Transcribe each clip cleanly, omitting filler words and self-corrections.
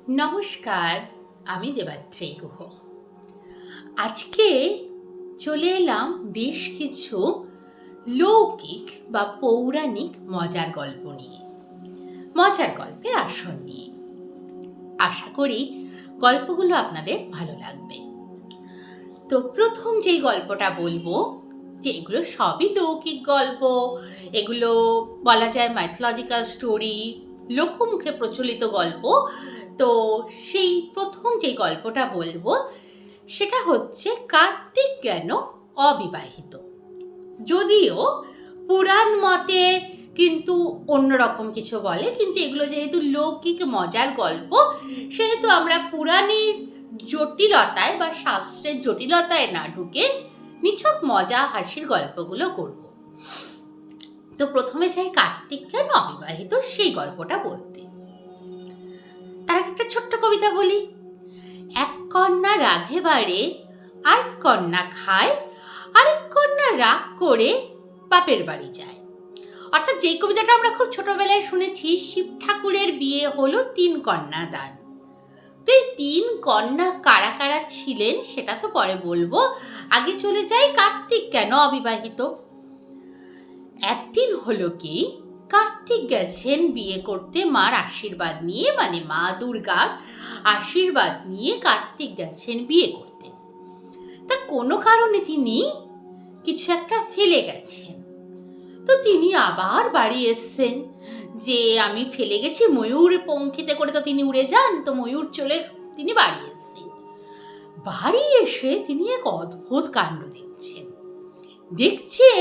নমস্কার, আমি দেবাত্রী গুহ। আজকে চলে এলাম বেশ কিছু লৌকিক বা পৌরাণিক মজার গল্প নিয়ে, মজার গল্পের আসর নিয়ে। আশা করি গল্পগুলো আপনাদের ভালো লাগবে। তো প্রথম যেই গল্পটা বলবো, যে এগুলো সবই লৌকিক গল্প, এগুলো বলা যায় মাইথোলজিক্যাল স্টোরি, লোকমুখে প্রচলিত গল্প। তো সেই প্রথম যে গল্পটা বলবো সেটা হচ্ছে কার্তিক কেন অবিবাহিত। যদিও পুরাণ মতে কিন্তু অন্যরকম কিছু বলে, কিন্তু এগুলো যেহেতু লৌকিক মজার গল্প, সেহেতু আমরা পুরাণের জটিলতায় বা শাস্ত্রের জটিলতায় না ঢুকে নিছক মজা হাসির গল্পগুলো করব। তো প্রথমে চাই কার্তিক কেন অবিবাহিত সেই গল্পটা বলতে। তার একটা ছোট্ট কবিতা বলি। এক কন্যা রাধে বাড়ে, আর কন্যা খায়, আরেক কন্যা রাগ করে বাপের বাড়ি যায়। অর্থাৎ যেই কবিতাটা আমরা খুব ছোটবেলায় শুনেছি, শিব ঠাকুরের বিয়ে হলো 3 কন্যা দান। তো এই 3 কন্যা কারা কারা ছিলেন সেটা তো পরে বলবো, আগে চলে যাই কার্তিক কেন অবিবাহিত। একদিন হলো কি, কার্তিক গেছেন বিয়ে করতে মার আশীর্বাদ নিয়ে, মানে মা দুর্গার আশীর্বাদ নিয়ে কার্তিক গেছেন বিয়ে করতে। তা কোনো কারণে তিনি কিছু একটা ফেলে গেছেন। তো তিনি আবার বাড়ি এসছেন, যে আমি ফেলে গেছি। ময়ূর পঙ্খিতে করে তো তিনি উড়ে যান, তো ময়ূর চলে তিনি বাড়ি এসছেন। বাড়ি এসে তিনি এক অদ্ভুত কাণ্ড দেখছেন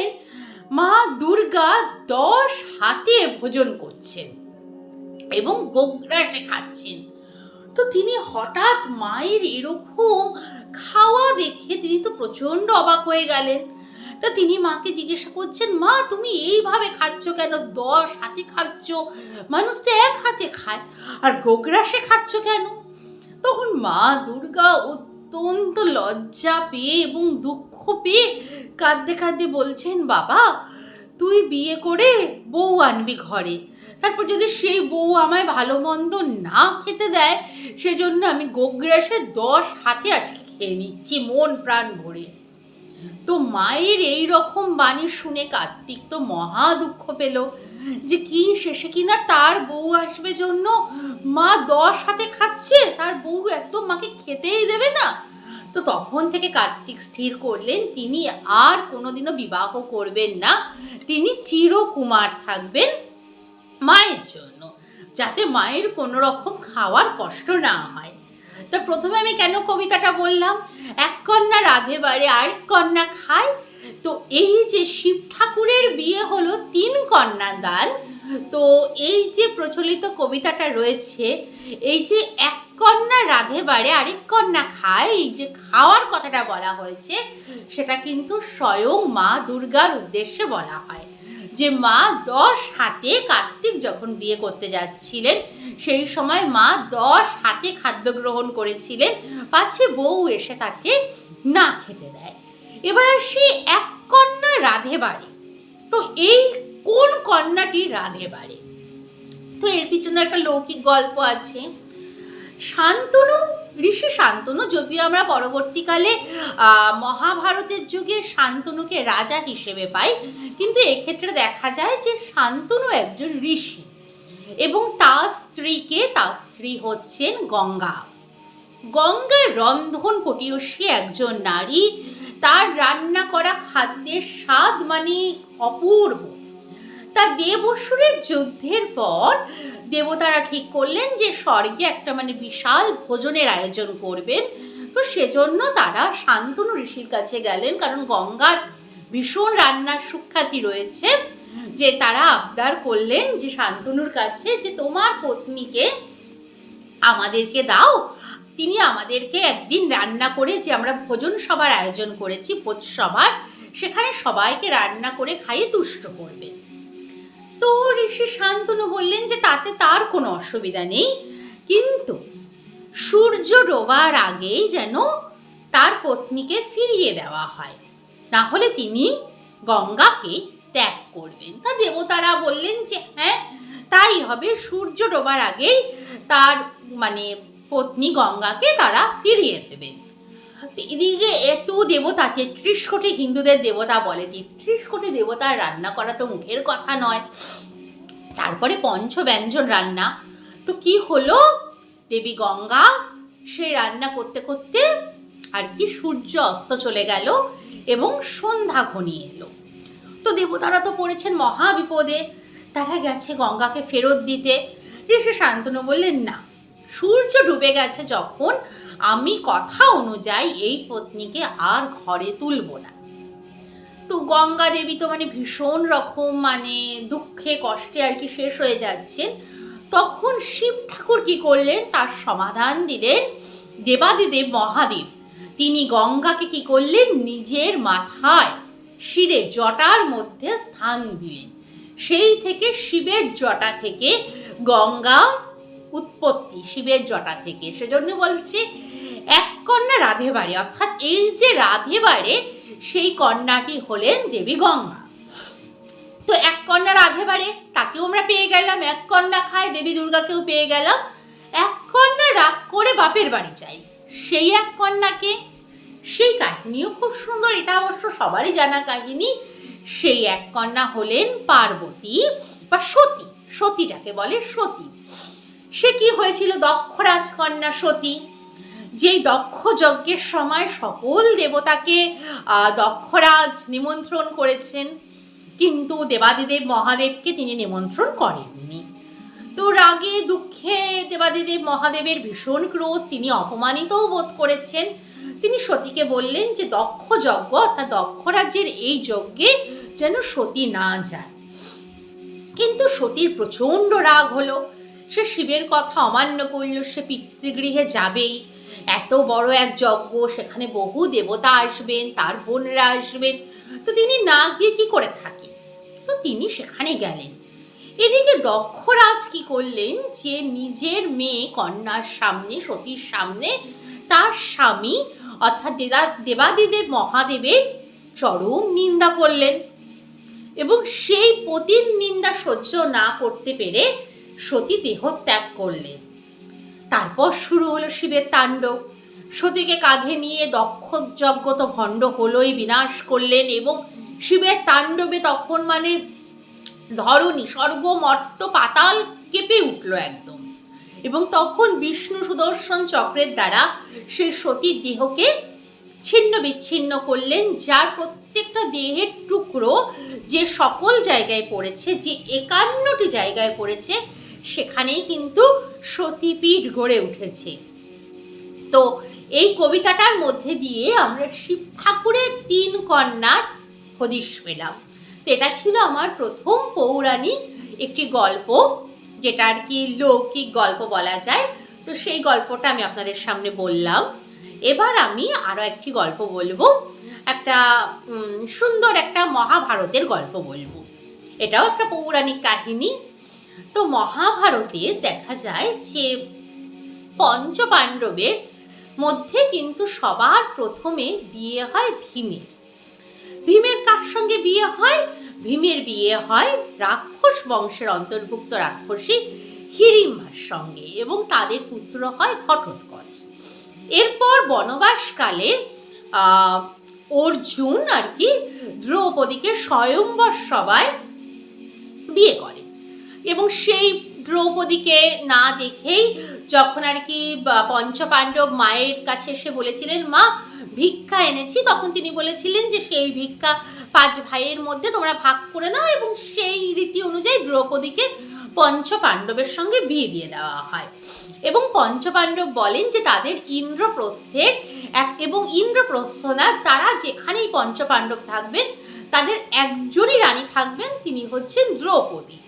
মা দুর্গা 10 হাতে ভোজন করছেন এবং গোগ্রাসে খাচ্ছেন। তো তিনি হঠাৎ মায়ের এরকম খাওয়া দেখে তিনি তো প্রচন্ড অবাক হয়ে গেলেন। তা তিনি মাকে জিজ্ঞাসা করছেন, মা তুমি এইভাবে খাচ্ছ কেন? 10 হাতে খাচ্ছ, মানুষ তো 1 হাতে খায়, আর গোগ্রাসে খাচ্ছ কেন? তখন মা দুর্গা অত্যন্ত লজ্জা পেয়ে এবং দুঃখ পেয়ে কাঁদতে কাঁদতে বলছেন, বাবা তুই বিয়ে করে বউ আনবি ঘরে, তারপর যদি সেই বউ আমায় ভালো মন্দ না খেতে দেয়, সেজন্য আমি গোগ্রাসে 10 হাতে আজকে খেয়ে নিচ্ছি মন প্রাণ ভরে। তো মায়ের এই রকম বাণী শুনে কার্তিক তো মহা দুঃখ পেল, যে কি শেষে কিনা তার বউ আসবে জন্য মা 10 হাতে খাচ্ছে, তার বউ একদম মাকে খেতেই দেবে না। তো তখন থেকে কার্তিক স্থির করলেন তিনি আর কোনোদিনও বিবাহ করবেন না, তিনি চিরকুমার থাকবেন মায়ের জন্য, যাতে মায়ের কোনো রকম খাওয়ার কষ্ট না হয়। তো প্রথমে আমি কেন কবিতাটা বললাম, এক কন্যা রাধে বাড়ে আর কন্যা খায়। তো এই যে শিব ঠাকুরের বিয়ে হলো 3 কন্যা দান, তো এই যে প্রচলিত কবিতাটা রয়েছে, এই যে এক কন্যা রাধে বাড়ে আরেক কন্যা খায়, এই যে খাওয়ার কথাটা বলা হয়েছে, সেটা কিন্তু স্বয়ং মা দুর্গার উদ্দেশ্যে বলা হয়। যে মা 10 হাতে কার্তিক যখন বিয়ে করতে যাচ্ছিলেন, সেই সময় মা 10 হাতে খাদ্য গ্রহণ করেছিলেন, পাছে বউ এসে তাকে না খেতে দেয়। এবার আসি এক কন্যা রাধে বাড়ে। তো এই কোন কন্যাটি রাধে বাড়ে? তো এর পিছনে একটা লৌকিক গল্প আছে। শান্তনু, ঋষি শান্তনু, যদিও আমরা পরবর্তীকালে মহাভারতের যুগে শান্তনুকে রাজা হিসেবে পাই, কিন্তু এক্ষেত্রে দেখা যায় যে শান্তনু একজন ঋষি এবং তার স্ত্রী হচ্ছেন গঙ্গা। গঙ্গার রন্ধন পটীয়সী একজন নারী, তার রান্না করা খাদ্যের স্বাদ মানে অপূর্ব। তা দেব-অসুরের যুদ্ধের পর দেবতারা ঠিক করলেন যে স্বর্গে একটা মানে বিশাল ভোজনের আয়োজন করবেন। তো সেজন্য তারা শান্তনু ঋষির কাছে গেলেন, কারণ গঙ্গার ভীষণ রান্নার সুখ্যাতি রয়েছে, যে তারা আবদার করলেন যে শান্তনুর কাছে, যে তোমার পত্নীকে আমাদেরকে দাও, তিনি আমাদেরকে একদিন রান্না করে, যে আমরা ভোজন সভার আয়োজন করেছি ভোজসভার, সেখানে সবাইকে রান্না করে খাইয়ে তুষ্ট করবেন। তো ঋষি শান্তনু বললেন যে তাতে তার কোনো অসুবিধা নেই, কিন্তু সূর্য ডোবার আগেই যেন তার পত্নীকে ফিরিয়ে দেওয়া হয়, না হলে তিনি গঙ্গাকে ত্যাগ করবেন। তা দেবতারা বললেন যে হ্যাঁ তাই হবে, সূর্য ডোবার আগেই তার মানে পত্নী গঙ্গাকে তারা ফিরিয়ে দেবেন। এদিকে এত দেবতা, 33 কোটি হিন্দুদের দেবতা বলে, 33 কোটি দেবতার রান্না করা তো মুখের কথা নয়। তারপরে পঞ্চব্যঞ্জন রান্না। তো কি হলো, দেবী গঙ্গা সে রান্না করতে করতে আর কি সূর্য অস্ত চলে গেল এবং সন্ধ্যা ঘনিয়ে এলো। তো দেবতারা তো পড়েছেন মহা বিপদে, তারা গেছে গঙ্গাকে ফেরত দিতে। ঋষি শান্তনু বললেন, না, সূর্য ডুবে গেছে যখন, আমি কথা অনুযায়ী এই পত্নীকে আর ঘরে তুলব না। তো গঙ্গা দেবী তো ভীষণ রকম দুঃখে কষ্টে আর কি শেষ হয়ে যাচ্ছেন। তখন শিব ঠাকুর কি করলেন, তার সমাধান দিলেন। দেবাদিদেব মহাদেব তিনি গঙ্গাকে কি করলেন, নিজের মাথায় শিরে জটার মধ্যে স্থান দিলেন। সেই থেকে শিবের জটা থেকে গঙ্গা উৎপত্তি, শিবের জটা থেকে। সেজন্য বলছে এক কন্যা রাধে বাড়ে, অর্থাৎ এই যে রাধে বাড়ে সেই কন্যাটি হলেন দেবী গঙ্গা। তো এক কন্যা রাধে বাড়ে, তাকেও আমরা পেয়ে গেলাম। এক কন্যা খায়, দেবী দুর্গাকেও পেয়ে গেলাম। এক কন্যা রাগ করে বাপের বাড়ি যায়, সেই এক কন্যাকে, সেই কাহিনীও খুব সুন্দর, এটা অবশ্য সবারই জানা কাহিনী। সেই এক কন্যা হলেন পার্বতী বা সতী, সতী যাকে বলে সতী। সে কি হয়েছিল, দক্ষ রাজকন্যা সতী। যেই দক্ষ যজ্ঞের সময় সকল দেবতাকে দক্ষরাজ নিমন্ত্রণ করেছেন, কিন্তু দেবাদিদেব মহাদেবকে তিনি নিমন্ত্রণ করেননি। তো রাগে দুঃখে দেবাদিদেব মহাদেবের ভীষণ ক্রোধ, তিনি অপমানিতও বোধ করেছেন। তিনি সতীকে বললেন যে দক্ষ যজ্ঞ অর্থাৎ দক্ষ রাজ্যের এই যজ্ঞে যেন সতী না যায়। কিন্তু সতীর প্রচণ্ড রাগ হলো, সে শিবের কথা অমান্য করল, সে পিতৃগৃহে যাবেই। এত বড় এক যজ্ঞ, সেখানে বহু দেবতা আসবেন, তার বোনরা আসবেন, তো তিনি না গিয়ে কি করে থাকে। তো তিনি সেখানে গেলেন। এদিকে দক্ষরাজ কি করলেন, যে নিজের মেয়ে কন্যার সামনে, সতীর সামনে তার স্বামী অর্থাৎ দেবাদিদেব মহাদেবের চরম নিন্দা করলেন। এবং সেই পতির নিন্দা সহ্য না করতে পেরে সতী দেহত্যাগ করলেন। তারপর শুরু হলো শিবের তাণ্ডব। সতীকে কাঁধে নিয়ে দক্ষ যজ্ঞ তো ভণ্ড হলোই, বিনাশ করলেন। এবং শিবের তাণ্ডবে তখন ধরণী, স্বর্গ, মর্ত, পাতাল কেঁপে উঠল একদম। এবং তখন বিষ্ণু সুদর্শন চক্রের দ্বারা সেই সতীর দেহকে ছিন্ন বিচ্ছিন্ন করলেন, যার প্রত্যেকটা দেহের টুকরো যে সকল জায়গায় পড়েছে, যে 51টি জায়গায় পড়েছে, সেখানেই কিন্তু সতীপীঠ গড়ে উঠেছে। তো এই কবিতাটার মধ্যে দিয়ে আমরা শিব ঠাকুরের 3 কন্যার হদিশ পেলাম। তো এটা ছিল আমার প্রথম পৌরাণিক একটি গল্প, যেটা আর কি লৌকিক গল্প বলা যায়। তো সেই গল্পটা আমি আপনাদের সামনে বললাম। এবার আমি আরও একটি গল্প বলবো, একটা সুন্দর একটা মহাভারতের গল্প বলবো। এটাও একটা পৌরাণিক কাহিনী। তো মহাভারতে দেখা যায় যে পঞ্চপাণ্ডবের মধ্যে কিন্তু সবার প্রথমে বিয়ে হয় ভীমের। ভীমের কার সঙ্গে বিয়ে হয়? ভীমের বিয়ে হয় রাক্ষস বংশের অন্তর্ভুক্ত রাক্ষসী হিড়িম্বার সঙ্গে, এবং তাদের পুত্র হয় ঘটোৎকচ। এরপর বনবাসকালে অর্জুন আর কি দ্রৌপদীকে স্বয়ম্বর সভায় বিয়ে করে। এবং সেই দ্রৌপদীকে না দেখেই যখন আর কি পঞ্চপাণ্ডব মায়ের কাছে এসে বলেছিলেন, মা ভিক্ষা এনেছি, তখন তিনি বলেছিলেন যে সেই ভিক্ষা 5 ভাইয়ের মধ্যে তোমরা ভাগ করে নাও। এবং সেই রীতি অনুযায়ী দ্রৌপদীকে পঞ্চপাণ্ডবের সঙ্গে বিয়ে দিয়ে দেওয়া হয়। এবং পঞ্চপাণ্ডব বলেন যে তাদের ইন্দ্রপ্রস্থের এবং ইন্দ্রপ্রস্থনার তারা যেখানেই পঞ্চপাণ্ডব থাকবেন তাদের একজনই রানী থাকবেন, তিনি হচ্ছেন দ্রৌপদী।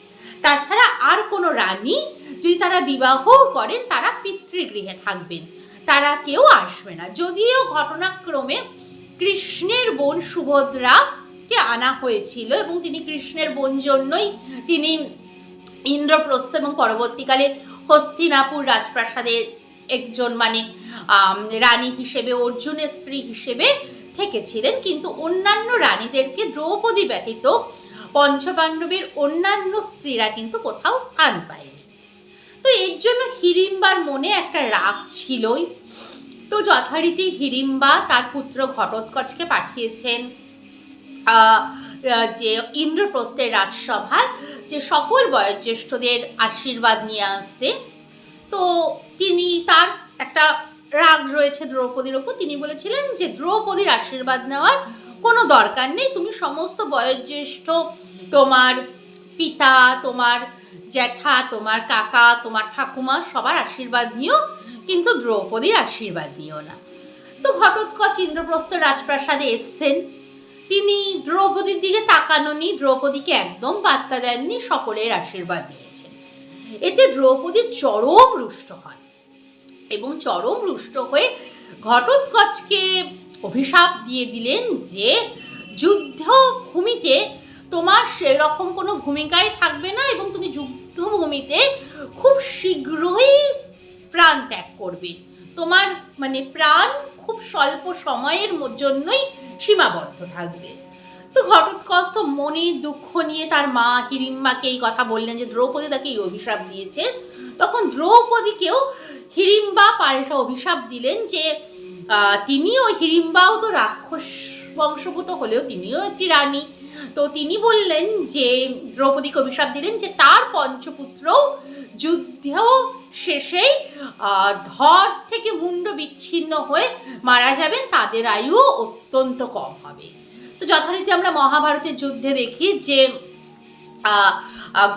তাছাড়া আর কোনো রানী যদি তারা বিবাহ করেন তারা পিতৃগৃহে থাকবেন, তারা কেউ আসবে না। যদিও ঘটনাক্রমে কৃষ্ণের বোন সুভদ্রাকে আনা হয়েছিল এবং তিনি কৃষ্ণের বোন জন্যই তিনি ইন্দ্রপ্রস্থ এবং পরবর্তীকালে হস্তিনাপুর রাজপ্রাসাদের একজন রানী হিসেবে, অর্জুনের স্ত্রী হিসেবে থেকেছিলেন। কিন্তু অন্যান্য রানীদেরকে দ্রৌপদী ব্যতীত পঞ্চপাণ্ডবের অন্যান্য স্ত্রীরা কিন্তু কোথাও স্থান পায়নি। তো এর জন্য হিড়িম্বার মনে একটা রাগ ছিলই। তো যথারীতি হিড়িম্বা তার পুত্র ঘটোৎকচকে পাঠিয়েছেন যে ইন্দ্রপ্রস্থের রাজসভায় যে সকল বয়োজ্যেষ্ঠদের আশীর্বাদ নিয়ে আসতে। তো তিনি তার একটা রাগ রয়েছে দ্রৌপদীর ওপর, তিনি বলেছিলেন যে দ্রৌপদীর আশীর্বাদ নেওয়ার কোনো দরকার নেই, তুমি সমস্ত বয়োজ্যেষ্ঠ, তোমার পিতা, তোমার জ্যাঠা, তোমার কাকা, তোমার ঠাকুমা সবার আশীর্বাদ নিও, কিন্তু দ্রৌপদীর আশীর্বাদ নিও না। তো ঘটোৎকচ ইন্দ্রপ্রস্থ রাজপ্রাসাদে এসছেন, তিনি দ্রৌপদীর দিকে তাকানোনি, দ্রৌপদীকে একদম পাত্তা দেননি, সকলের আশীর্বাদ নিয়েছেন। এতে দ্রৌপদী চরম রুষ্ট হন এবং চরম রুষ্ট হয়ে ঘটোৎকচকে অভিশাপ দিয়ে দিলেন যে যুদ্ধভূমিতে তোমার সেরকম কোনো ভূমিকায় থাকবে না এবং তুমি যুদ্ধভূমিতে খুব শীঘ্রই প্রাণ ত্যাগ করবে, তোমার মানে প্রাণ খুব স্বল্প সময়ের জন্যই সীমাবদ্ধ থাকবে। তো ঘটোৎকচ তো মনে দুঃখ নিয়ে তার মা হিড়িম্বাকে এই কথা বললেন যে দ্রৌপদী তাকে এই অভিশাপ দিয়েছে। তখন দ্রৌপদীকেও হিড়িম্বা পাল্টা অভিশাপ দিলেন যে তিনিও, হিড়িম্বাও তো রাক্ষস বংশভূত হলেও তিনিও একটি রানী। তো তিনি বললেন যে দ্রৌপদীকে অভিশাপ দিলেন যে তার পঞ্চপুত্রও যুদ্ধ শেষেই ধর থেকে মুন্ড বিচ্ছিন্ন হয়ে মারা যাবেন, তাদের আয়ু অত্যন্ত কম হবে। তো যথারীতি আমরা মহাভারতের যুদ্ধে দেখি যে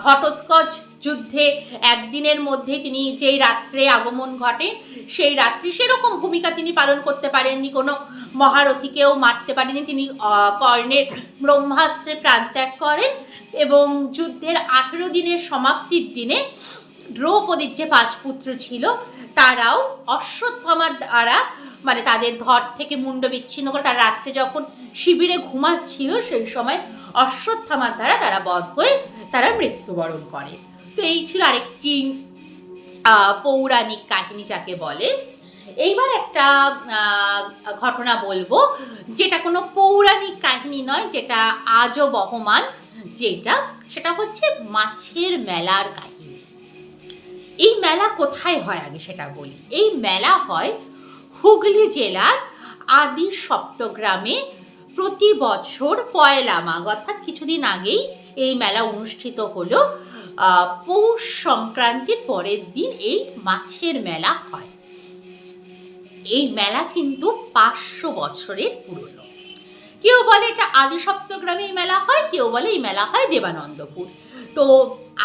ঘটোৎকচ যুদ্ধে একদিনের মধ্যে তিনি যেই রাত্রে আগমন ঘটে সেই রাত্রি সেরকম ভূমিকা তিনি পালন করতে পারেননি, কোনো মহারথীকেও মারতে পারেনি, তিনি কর্ণের ব্রহ্মাস্ত্রে প্রাণত্যাগ করেন এবং যুদ্ধের 18 দিনের সমাপ্তির দিনে দ্রৌপদীর যে 5 পুত্র ছিল তারাও অশ্বত্থামার দ্বারা মানে তাদের ধর থেকে মুন্ড বিচ্ছিন্ন করে তারা রাত্রে যখন শিবিরে ঘুমাচ্ছিল সেই সময় অশ্বত্থামার দ্বারা তারা বধ হয়ে তারা মৃত্যুবরণ করে। তো এই ছিল আরেকটি পৌরাণিক কাহিনী যাকে বলে। এইবার একটা ঘটনা বলবো যেটা কোনো পৌরাণিক কাহিনী নয়, যেটা আজও বহমান, সেটা হচ্ছে মাছের মেলার কাহিনী। এই মেলা কোথায় হয় আগে সেটা বলি। এই মেলা হয় হুগলি জেলার আদি সপ্তগ্রামে প্রতি বছর পয়লা মাঘ অর্থাৎ কিছুদিন আগেই এই মেলা অনুষ্ঠিত হলো। পৌষ সংক্রান্তির পরের দিন এই মাছের মেলা হয়। এই মেলা কিন্তু 500 বছরের পুরনো। কেউ বলে এটা আদি সপ্তগ্রামে এই মেলা হয়, কেউ বলে এই মেলা হয় দেবানন্দপুর। তো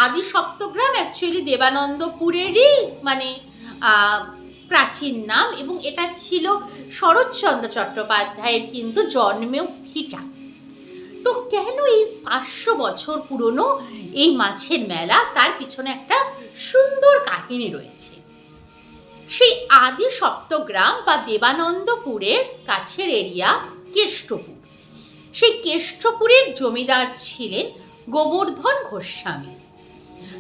আদি সপ্তগ্রাম অ্যাকচুয়ালি দেবানন্দপুরেরই মানে প্রাচীন নাম এবং এটা ছিল শরৎচন্দ্র চট্টোপাধ্যায়ের কিন্তু জন্মেও ভিটা। তো কেন এই 500 বছর পুরনো এই মাছের মেলা, তার পিছনে একটা সুন্দর কাহিনী রয়েছে। সেই আদি সপ্তগ্রাম বা দেবানন্দপুরের কাছের এরিয়া কেষ্টপুর। সেই কেষ্টপুরের জমিদার ছিলেন গোবর্ধন গোস্বামী।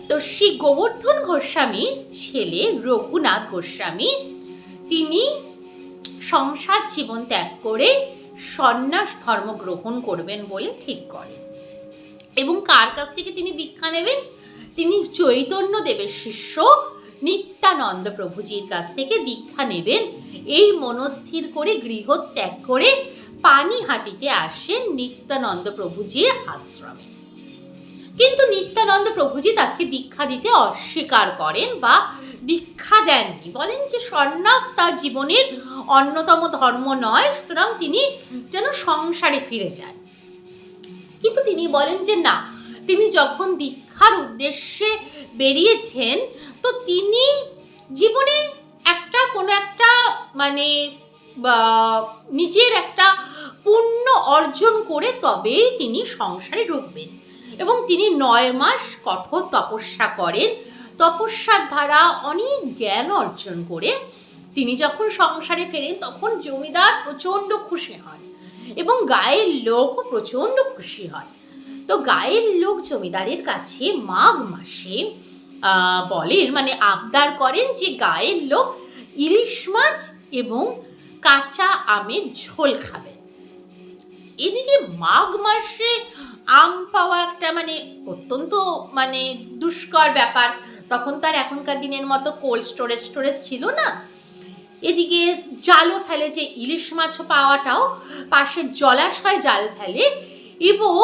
তো সেই গোবর্ধন গোস্বামীর ছেলে রঘুনাথ গোস্বামী তিনি সংসার জীবন ত্যাগ করে সন্ন্যাস ধর্ম গ্রহণ করবেন বলে ঠিক করেন এবং কার কাছ থেকে তিনি দীক্ষা নেবেন? তিনি চৈতন্য দেবের শিষ্য নিত্যানন্দ প্রভুজির কাছ থেকে দীক্ষা নেবেন। এই মনস্থির করে গৃহ ত্যাগ করে পানিহাটিতে আসেন নিত্যানন্দ প্রভুজির আশ্রমে। কিন্তু নিত্যানন্দ প্রভুজি তাকে দীক্ষা দিতে অস্বীকার করেন বা দীক্ষা দেননি, বলেন যে সন্ন্যাস তার জীবনের অন্যতম ধর্ম নয়, সুতরাং তিনি যেন সংসারে ফিরে যান। কিন্তু তিনি বলেন যে না, তিনি যখন দীক্ষার উদ্দেশ্যে বেরিয়েছেন তো তিনি জীবনে কোনো একটা মানে নিজের একটা পুণ্য অর্জন করে তবেই তিনি সংসারে ঢুকবেন এবং তিনি 9 মাস কঠোর তপস্যা করেন। তপস্যার দ্বারা অনেক জ্ঞান অর্জন করে তিনি যখন সংসারে ফেরেন তখন জমিদার প্রচণ্ড খুশি হন এবং গায়ের লোকও প্রচণ্ড খুশি হয়। তো গায়ের লোক জমিদারের কাছে মাঘ মাসে বলেন মানে আবদার করেন যে গায়ের লোক ইলিশ মাছ এবং কাঁচা আমের ঝোল খাবেন। এদিকে মাঘ মাসে আম পাওয়া একটা মানে অত্যন্ত মানে দুষ্কর ব্যাপার। তখন তো আর এখনকার দিনের মতো কোল্ড স্টোরেজ ছিল না। এদিকে জালও ফেলে, যে ইলিশ মাছও পাওয়াটাও পাশের জলাশয় জাল ফেলে, এবং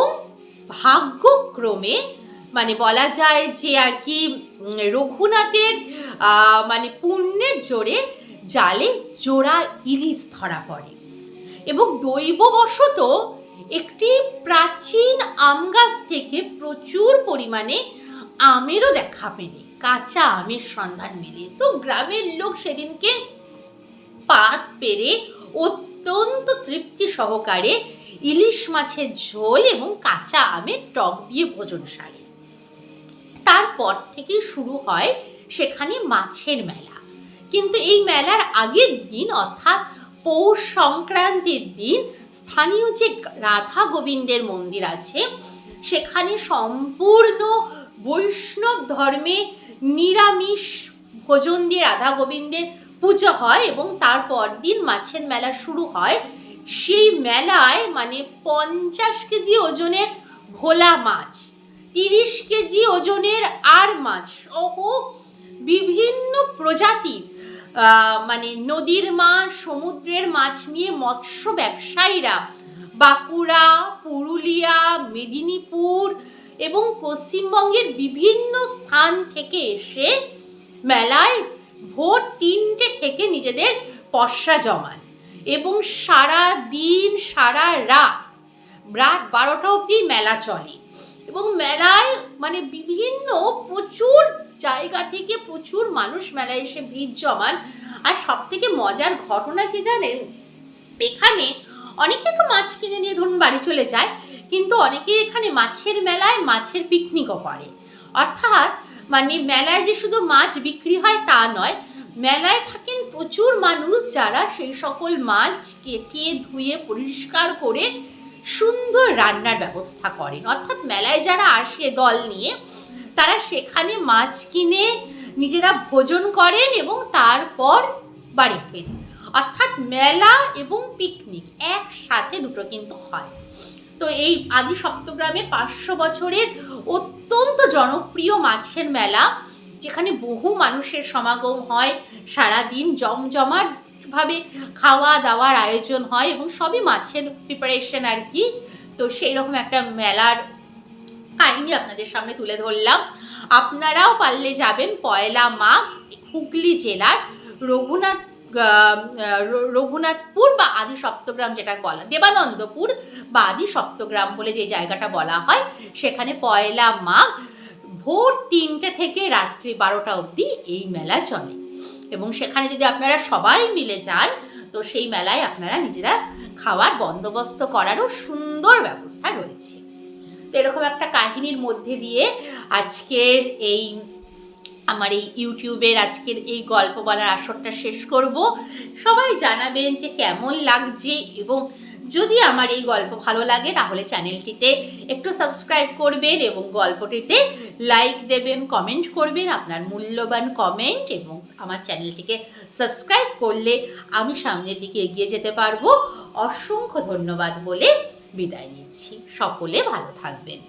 ভাগ্যক্রমে মানে বলা যায় যে আর কি রঘুনাথের মানে পুণ্যের জোরে জালে জোড়া ইলিশ ধরা পড়ে। এবং দৈববশত একটি প্রাচীন আম গাছ থেকে প্রচুর পরিমাণে আমেরও দেখা মেলে, কাঁচা আমের সন্ধান মেলে। তো গ্রামের লোক সেদিনকে পাত পেরে অত্যন্ত তৃপ্তি সহকারে ইলিশ মাছের ঝোল এবং কাঁচা আমের টক দিয়ে ভোজন সারে। তারপর থেকেই শুরু হয় সেখানে মাছের মেলা। কিন্তু এই মেলার আগের দিন অর্থাৎ পৌষ সংক্রান্তির দিন স্থানীয় যে রাধা গোবিন্দের মন্দির আছে সেখানে সম্পূর্ণ বৈষ্ণব ধর্মে নিরামিষ ভোজন দিয়ে রাধা গোবিন্দের পুজো হয়, এবং তারপর দিন মাছের মেলা শুরু হয়। সেই মেলায় মানে 50 কেজি ওজনের ভোলা মাছ, 30 কেজি ওজনের আর মাছ সহ বিভিন্ন প্রজাতির মানে নদীর মাছ, সমুদ্রের মাছ নিয়ে মৎস্য ব্যবসায়ীরা বাঁকুড়া, পুরুলিয়া, মেদিনীপুর এবং পশ্চিমবঙ্গের বিভিন্ন স্থান থেকে এসে মেলায় ভোর 3টে থেকে নিজেদের পসরা জমান, এবং সারা দিন সারা রাত 12টা অবধি মেলা চলে। এবং মেলায় মানে বিভিন্ন প্রচুর জায়গা থেকে প্রচুর মানুষ মেলায় এসে ভিড় জমান। আর সব থেকে মজার ঘটনা কি জানেন, এখানে অনেকে তো মাছ কিনে নিয়ে ধরুন বাড়ি চলে যায়, কিন্তু অনেকে এখানে মাছের মেলায় মাছের পিকনিকও করে। অর্থাৎ মানে মেলায় যে শুধু মাছ বিক্রি হয় তা নয়, মেলায় থাকেন প্রচুর মানুষ যারা সেই সকল মাছ কেটে ধুয়ে পরিষ্কার করে সুন্দর রান্নার ব্যবস্থা করেন। অর্থাৎ মেলায় যারা আসে দল নিয়ে তারা সেখানে মাছ কিনে নিজেরা ভোজন করেন এবং তারপর বাড়ি ফেরেন। অর্থাৎ মেলা এবং পিকনিক একসাথে দুটো কিন্তু হয়। তো এই আদি সপ্তগ্রামের 500 বছরের অত্যন্ত জনপ্রিয় মাছের মেলা, যেখানে বহু মানুষের সমাগম হয়, সারাদিন জমজমাটভাবে খাওয়া দাওয়ার আয়োজন হয় এবং সবই মাছের প্রিপারেশন আর কি। তো সেই রকম একটা মেলার কাহিনী আপনাদের সামনে তুলে ধরলাম। আপনারাও পারলে যাবেন 1 মাঘ হুগলি জেলার রঘুনাথপুর বা আদি সপ্তগ্রাম, যেটা বলা দেবানন্দপুর বা আদি সপ্তগ্রাম বলে যে জায়গাটা বলা হয়, সেখানে 1 মাঘ ভোর 3টে থেকে রাত্রি 12টা অবধি এই মেলা চলে। এবং সেখানে যদি আপনারা সবাই মিলে যান তো সেই মেলায় আপনারা নিজেরা খাওয়ার বন্দোবস্ত করারও সুন্দর ব্যবস্থা রয়েছে। তো এরকম একটা কাহিনীর মধ্যে দিয়ে আজকের এই আমার এই ইউটিউবের আজকের এই গল্প বলার আসরটা শেষ করব। সবাই জানাবেন যে কেমন লাগছে, এবং যদি আমার এই গল্প ভালো লাগে তাহলে চ্যানেলটিতে একটু সাবস্ক্রাইব করবেন এবং গল্পটিতে লাইক দেবেন, কমেন্ট করবেন আপনার মূল্যবান কমেন্ট, এবং আমার চ্যানেলটিকে সাবস্ক্রাইব করলে আমি সামনের দিকে এগিয়ে যেতে পারবো। অসংখ্য ধন্যবাদ বলে বিদায় নিচ্ছি। সকলে ভালো থাকবেন।